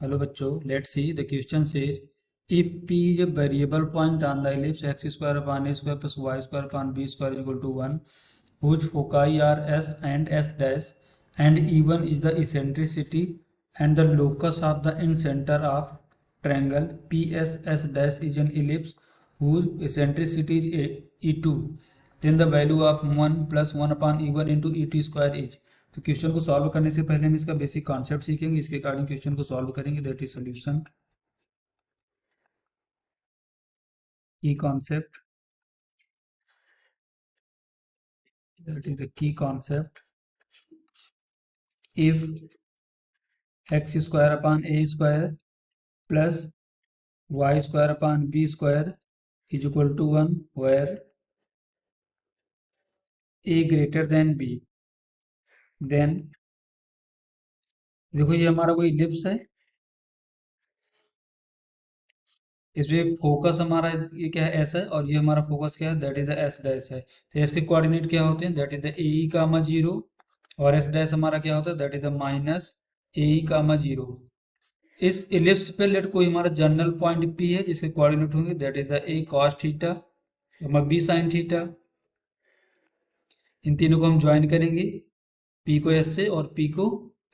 Hello bachcho, let's see the question says if p is a variable point on the ellipse x square upon a square plus y square upon b square is equal to 1 whose foci are s and s dash and E1 is the eccentricity and the locus of the incenter of triangle PSS dash is an ellipse whose eccentricity is E2, then the value of 1 plus 1 upon E1 into E2 square is। तो question को solve करने से पहले हम इसका basic concept सीखेंगे, इसके according question को सॉल्व करेंगे। That is solution key concept, that is the key concept if x square upon a square plus y square upon b square is equal to 1 where a greater than b, then देखो ये हमारा कोई ellipse है, इसमें focus हमारा ये क्या है एस है और ये हमारा फोकस क्या है that is the S dash है। तो इसके कोऑर्डिनेट क्या होते हैं that is the A E comma zero और एस डैश हमारा क्या होता है that is the minus A E comma zero. इस इलिप्स पे लेट कोई हमारा जनरल पॉइंट पी है जिसके कोऑर्डिनेट होंगे that is the A cos theta B sine theta. इन तीनों को हम ज्वाइन करेंगे, पी को एस से और पी को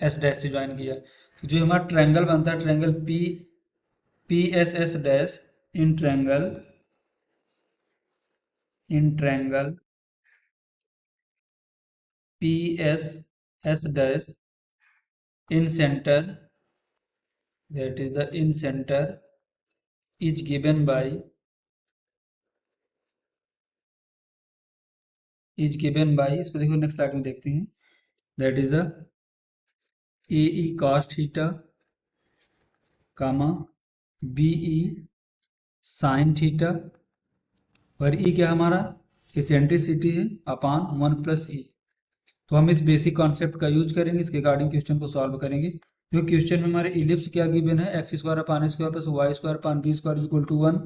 एस डैश से ज्वाइन किया तो जो हमारा ट्रायंगल बनता है triangle P S S dash in triangle P S S dash in center, that is the in center is given by इसको देखो नेक्स्ट स्लाइड में देखते हैं that is the A e cos theta comma b e sine theta और e क्या हमारा eccentricity है अपान 1 plus ई। तो हम इस बेसिक कॉन्सेप्ट का यूज करेंगे, इसके अकॉर्डिंग क्वेश्चन को सॉल्व करेंगे। तो क्वेश्चन में हमारे इलिप्स क्या गिवन है x square upon square plus y square upon b square equal to 1,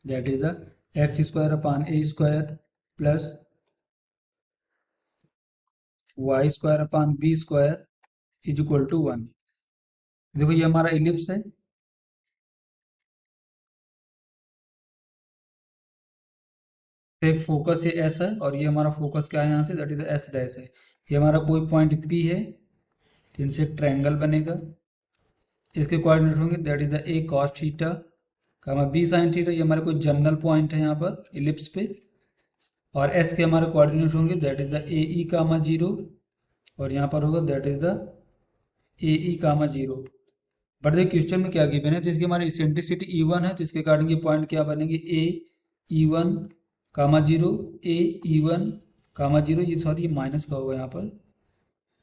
that is the x square upon A square plus y square upon b square is equal to 1। देखो ये हमारा ellipse है, एक focus ये S है और ये हमारा फोकस क्या है यहाँ say that is S dash है। ये हमारा कोई पॉइंट पी है तो इनसे एक ट्रायंगल बनेगा, इसके कोऑर्डिनेट होंगे that is the A cos theta comma b sine theta. ये हमारा कोई जनरल पॉइंट है यहाँ पर इलिप्स पे और एस के हमारे कोऑर्डिनेट होंगे that is the A E comma zero और यहाँ पर होगा that is the A E comma zero. But देखिए क्वेश्चन में क्या गिवन है तो इसकी हमारी इसेंट्रिसिटी E1 है तो इसके अकॉर्डिंग ये पॉइंट क्या बनेंगे ए E1 कामा जीरो ए E1 कामा जीरो। ये सॉरी ये माइनस का होगा यहाँ पर,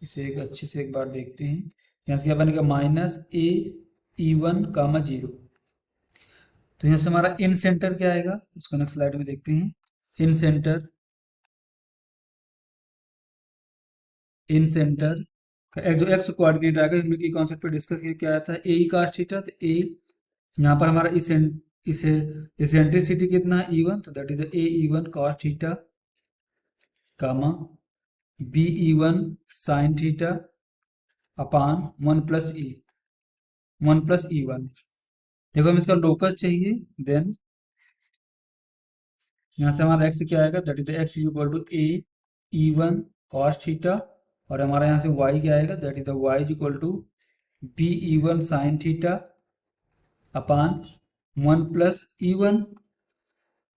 इसे एक अच्छे से एक बार देखते हैं। यहाँ से क्या बनेगा माइनस ए E1 कामा जीरो। तो यहाँ से हमारा इन सेंटर क्या आएगा इसको नेक्स्ट स्लाइड में देखते हैं। इन सेंटर का जो एक्स कोऑर्डिनेट आएगा हम लोग की कॉन्सेप्ट पे डिस्कस किया क्या आता है ए ई कॉस थीटा। तो ए यहाँ पर हमारा इसे इसेंट्रिसिटी कितना है E1 तो that is a E1 cos theta comma b E1 sine theta upon 1 plus E1। देखो हम इसका लोकस चाहिए, देन यहाँ से हमारा एक्स क्या आएगा that is x is equal to a E1 cos theta और हमारा यहाँ से y क्या आएगा that is the y is equal to b E1 sine theta upon 1 plus E1।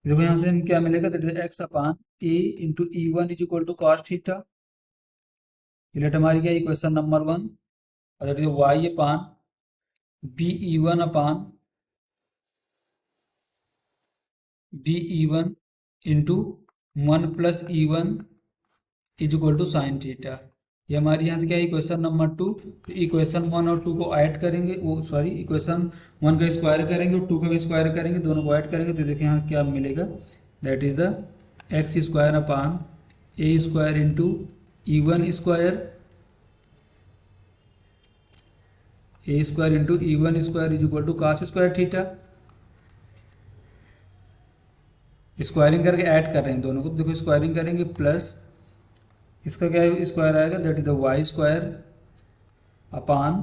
देखो यहाँ से हम क्या मिलेगा that is x upon a into E1 is equal to cos theta. ये लेट हमारी क्या इक्वेशन नंबर 1 और that is y upon b E1 upon b E1 into 1 plus E1 is equal to sine theta. ये हमारी यहाँ से क्या है इक्वेशन नंबर 2। इक्वेशन 1 और 2 को ऐड करेंगे, वो सॉरी इक्वेशन 1 का स्क्वायर करेंगे और 2 का भी स्क्वायर करेंगे, दोनों को ऐड करेंगे तो देखिए यहाँ क्या मिलेगा that is the x square upon A square into E1 square a square into E1 square is equal to cos square theta. Squaring करके ऐड कर रहे हैं दोनों को, देखो स्क्वायरिंग करेंगे प्लस इसका क्या स्क्वायर आएगा that is the y square upon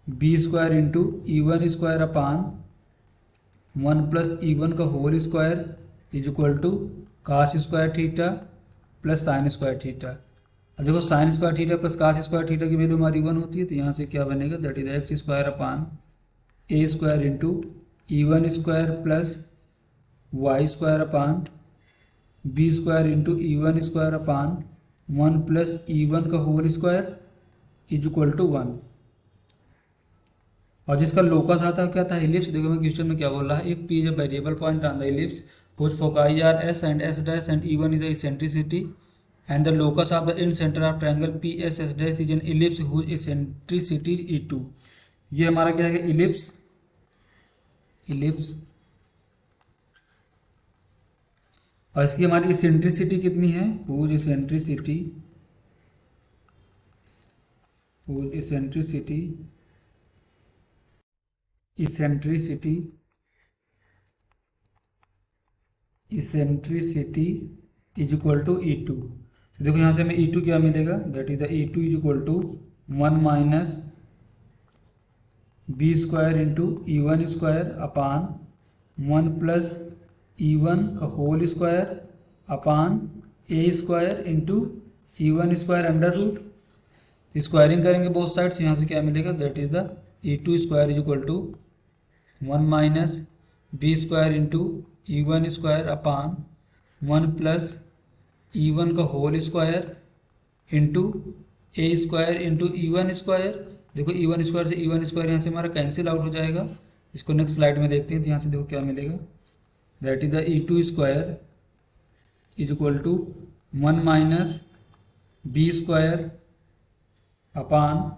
b square into E1 square upon 1 plus E1 का whole square is equal to cos square theta plus sine square theta. अब देखो sine square theta plus cos square theta की value हमारी 1 होती है, तो यहाँ से क्या बनेगा, that is x square upon A square into E1 square plus y square upon b square into E1 square upon 1 plus E1 का whole square is equal to 1। और जिसका लोकस आता है क्या था, इलिप्स। देखो मैं क्वेश्चन में क्या बोल रहा है, if P is a variable point on the ellipse whose foci are s and s dash and E1 is the eccentricity and the locus of the end center of triangle PSS dash is an ellipse whose eccentricity is E2। ये हमारा क्या है, ellipse. Ellipse और इसकी हमारी eccentricity कितनी है, whose eccentricity is equal to E2। तो देखो यहाँ से हमें E2 क्या मिलेगा, that is the E2 is equal to 1 minus B square into E1 square upon 1 plus E1 का होल स्क्वायर अपान ए square into E1 square under root. Squaring करेंगे both sides, यहाँ से क्या मिलेगा, that is the E2 square is equal to 1 minus B square into E1 square upon 1 plus E1 का whole square into ए square into E1 square. देखो E1 square से E1 square यहाँ से हमारा कैंसिल आउट हो जाएगा। इसको नेक्स्ट स्लाइड में देखते हैं, तो यहाँ से देखो क्या मिलेगा, that is the E2 square is equal to 1 minus B square upon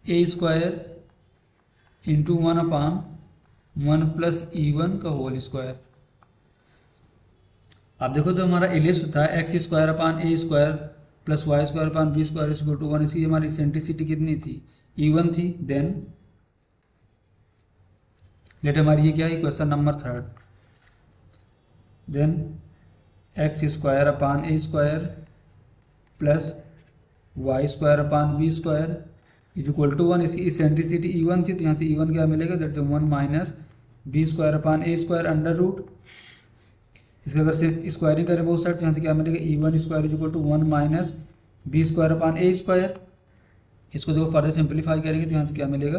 A square into 1 upon 1 plus E1 का होल स्क्वायर। अब देखो जो हमारा इलिप्स था x square upon A square plus y square upon b square equal to 1, इसकी हमारी eccentricity कितनी थी, E1 थी। देन लेट हमारी ये क्या है, question number 3। Then x square upon A square plus y square upon b square is equal to 1, इसकी इसेंट्रिसिटी E1 थी, तो यहाँ से E1 क्या मिलेगा, that is 1 minus B square upon A square under root. इसके अगर से स्क्वायरिंग करें बहुत साइड, तो यहाँ से क्या मिलेगा, E1 square is equal to 1 minus B square upon A square. इसको देखो फर्दर सिंप्लीफाई करेंगे तो यहाँ से क्या मिलेगा,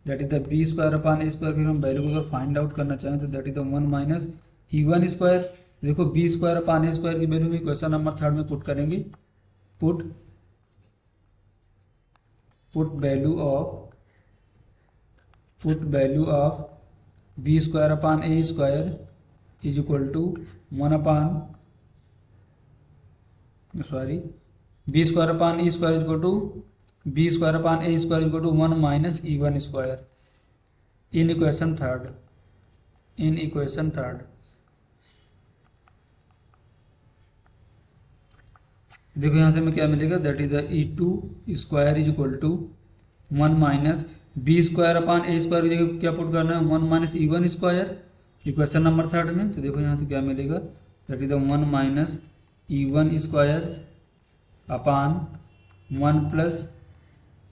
that is the b square upon A square की हम वैल्यू को अगर फाइंड आउट करना चाहें तो that is the 1 minus E1 square. देखो बी स्क्वायर अपान ए स्क्वायर की वैल्यू में क्वेश्चन नंबर 3 में पुट करेंगे, put value of b square upon A square is equal to 1 upon b square upon e square is equal to b square upon A square is equal to 1 minus E1 square in equation third. देखो यहाँ से हमें क्या मिलेगा, that is the E2 square is equal to 1 minus B square upon A square की जगह क्या put करना है, 1 minus E1 square equation number 3 में। तो देखो यहाँ से क्या मिलेगा, that is the 1 minus E1 square upon 1 plus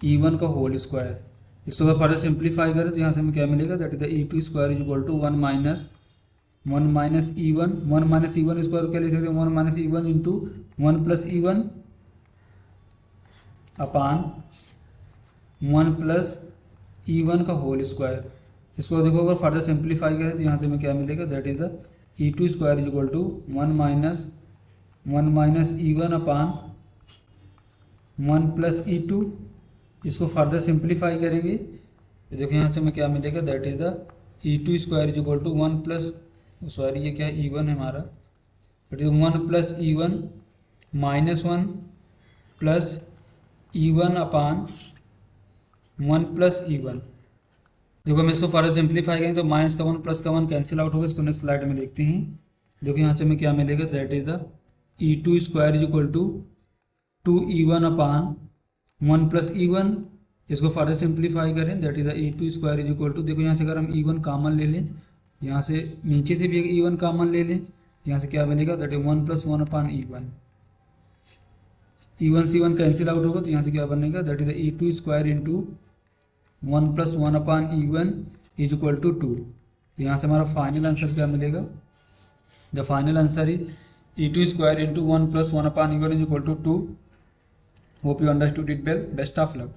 E1 का होल स्क्वायर। इसको अगर फर्दर सिंप्लीफाई करें तो यहाँ से हमें क्या मिलेगा, that is the E2 square is equal to 1 minus E1 square क्या लिख सकते हैं, 1 minus E1 into 1 plus E1 upon 1 plus E1 का होल स्क्वायर। इसको देखो अगर फर्दर सिंप्लीफाई करें तो यहाँ से हमें क्या मिलेगा, that is the E2 square is equal to 1 minus E1 upon 1 plus E2। इसको फर्दर सिंप्लीफाई करेंगे तो देखो यहाँ से हमें क्या मिलेगा, that is the E2 square is equal to 1 plus ये क्या है, E1 है हमारा, that is 1 plus E1 minus 1 plus E1 upon 1 plus E1। देखो हम इसको फर्दर सिंप्लीफाई करेंगे तो माइनस का 1 प्लस का 1 कैंसिल आउट होगा। इसको नेक्स्ट स्लाइड में देखते हैं। देखो यहाँ से हमें क्या मिलेगा, that is the E2 square is equal to 2E1 upon 1 plus E1। इसको फर्दर सिंप्लीफाई करें, that is the E2 square is equal to, देखो यहाँ से अगर हम E1 कॉमन ले लें, यहाँ से नीचे से भी एक E1 कॉमन ले लें, यहाँ से क्या बनेगा, that is 1 plus 1 upon E1। E1 से 1 कैंसिल आउट होगा तो यहाँ से क्या बनेगा, that is the E2 square into 1+1/E1 is equal to 2। तो यहाँ से हमारा फाइनल आंसर क्या मिलेगा? The final answer is E2² × 1+1/E1 is equal to 2। Hope you understood it well. Best of luck.